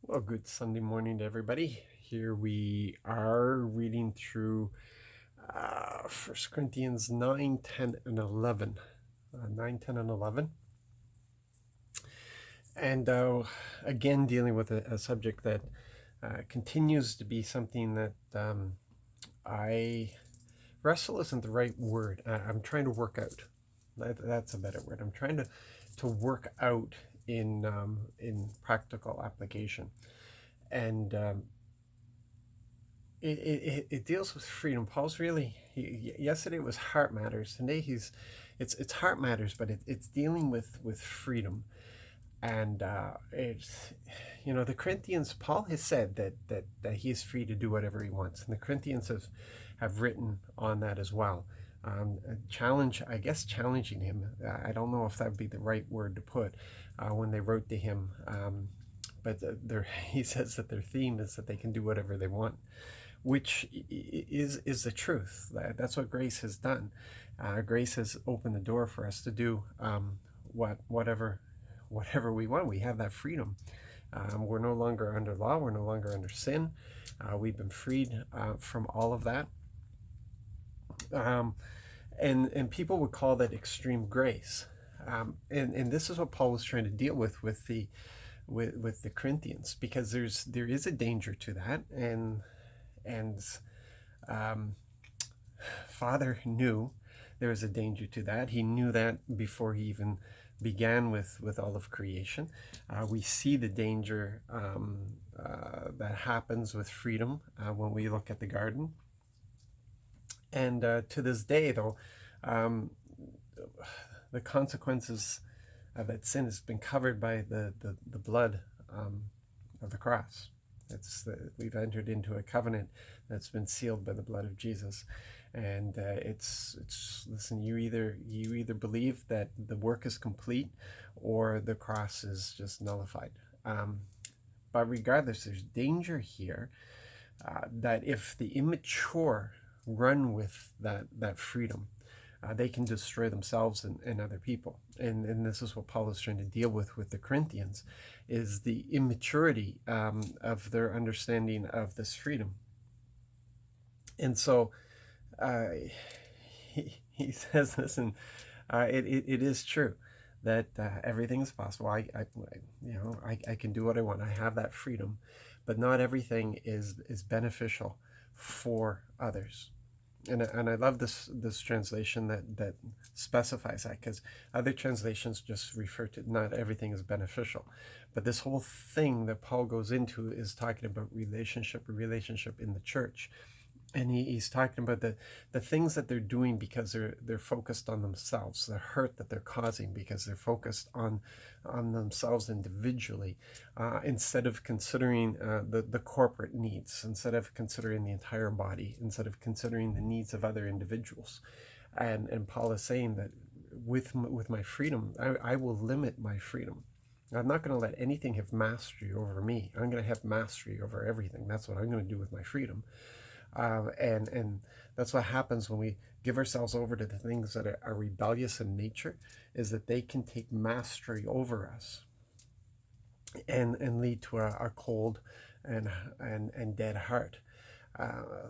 Well, good Sunday morning to everybody. Here we are reading through 1 Corinthians 9, 10, and 11. 9, 10, and 11. And again, dealing with a subject that continues to be something that I wrestle isn't the right word. I'm trying to work out. That's a better word. I'm trying to work out in practical application. And it deals with freedom. Paul's really yesterday it was heart matters. Today it's heart matters, but it's dealing with freedom. And it's the Corinthians. Paul has said that he is free to do whatever he wants, and the Corinthians have written on that as well. Challenging him. I don't know if that would be the right word to put when they wrote to him. But he says that their theme is that they can do whatever they want, which is the truth. That's what grace has done. Grace has opened the door for us to do whatever we want. We have that freedom. We're no longer under law. We're no longer under sin. We've been freed from all of that. And people would call that extreme grace. And this is what Paul was trying to deal with the Corinthians, because there is a danger to that, and Father knew there was a danger to that. He knew that before he even began with all of creation. We see the danger that happens with freedom when we look at the garden. And to this day, though, the consequences of that sin has been covered by the blood of the cross. We've entered into a covenant that's been sealed by the blood of Jesus, and listen. You either believe that the work is complete, or the cross is just nullified. But regardless, there's danger here that if the immature run with that freedom, they can destroy themselves and other people. And this is what Paul is trying to deal with the Corinthians, is the immaturity of their understanding of this freedom. And so he says this, and it is true that everything is possible. I can do what I want. I have that freedom, but not everything is beneficial for others. And I love this translation that specifies that, because other translations just refer to not everything is beneficial, but this whole thing that Paul goes into is talking about relationship in the church. And he's talking about the things that they're doing because they're focused on themselves, the hurt that they're causing because they're focused on themselves individually, instead of considering the corporate needs, instead of considering the entire body, instead of considering the needs of other individuals. And Paul is saying that with my freedom, I will limit my freedom. I'm not going to let anything have mastery over me. I'm going to have mastery over everything. That's what I'm going to do with my freedom. And that's what happens when we give ourselves over to the things that are rebellious in nature, is that they can take mastery over us and lead to a cold and dead heart.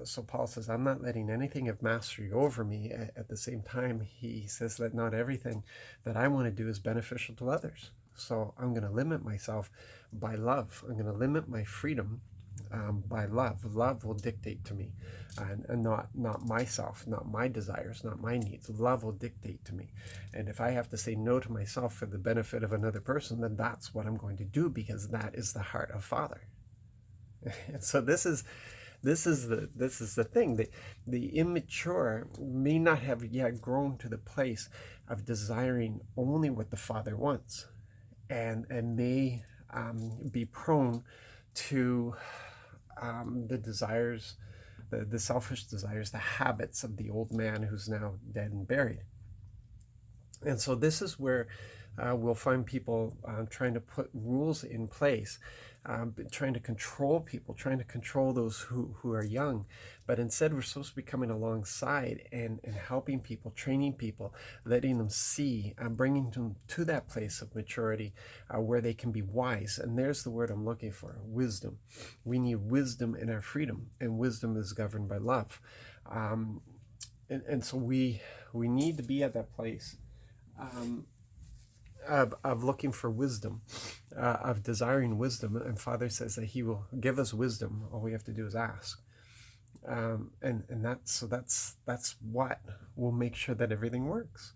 So Paul says, I'm not letting anything have mastery over me. At the same time, he says that not everything that I want to do is beneficial to others. So I'm going to limit myself by love. I'm going to limit my freedom by love. Love will dictate to me, and not myself, not my desires, not my needs. Love will dictate to me. And if I have to say no to myself for the benefit of another person, then that's what I'm going to do, because that is the heart of Father. And so this is the thing. The immature may not have yet grown to the place of desiring only what the Father wants, and may be prone to the desires, the selfish desires, the habits of the old man who's now dead and buried. And so this is where We'll find people trying to put rules in place, trying to control people, trying to control those who are young. But instead, we're supposed to be coming alongside and helping people, training people, letting them see, bringing them to that place of maturity where they can be wise. And there's the word I'm looking for, wisdom. We need wisdom in our freedom, and wisdom is governed by love. And so we need to be at that place of looking for wisdom, of desiring wisdom. And Father says that He will give us wisdom. All we have to do is ask. And that's what will make sure that everything works.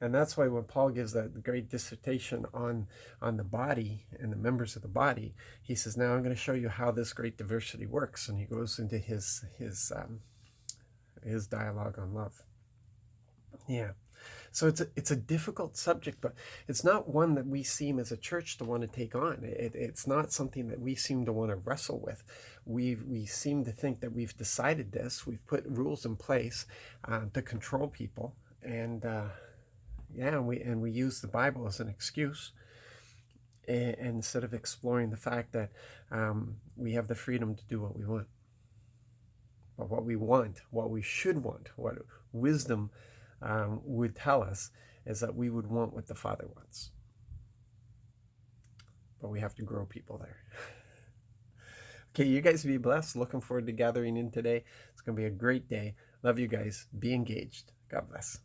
And that's why when Paul gives that great dissertation on the body and the members of the body, he says, now I'm going to show you how this great diversity works. And he goes into his dialogue on love. Yeah. So it's a difficult subject, but it's not one that we seem as a church to want to take on. It's not something that we seem to want to wrestle with. We seem to think that we've decided this. We've put rules in place to control people, and we use the Bible as an excuse, instead of exploring the fact that we have the freedom to do what we want. But what we want, what we should want, what wisdom would tell us is that we would want what the Father wants. But we have to grow people there. Okay, you guys be blessed. Looking forward to gathering in today. It's going to be a great day. Love you guys. Be engaged. God bless.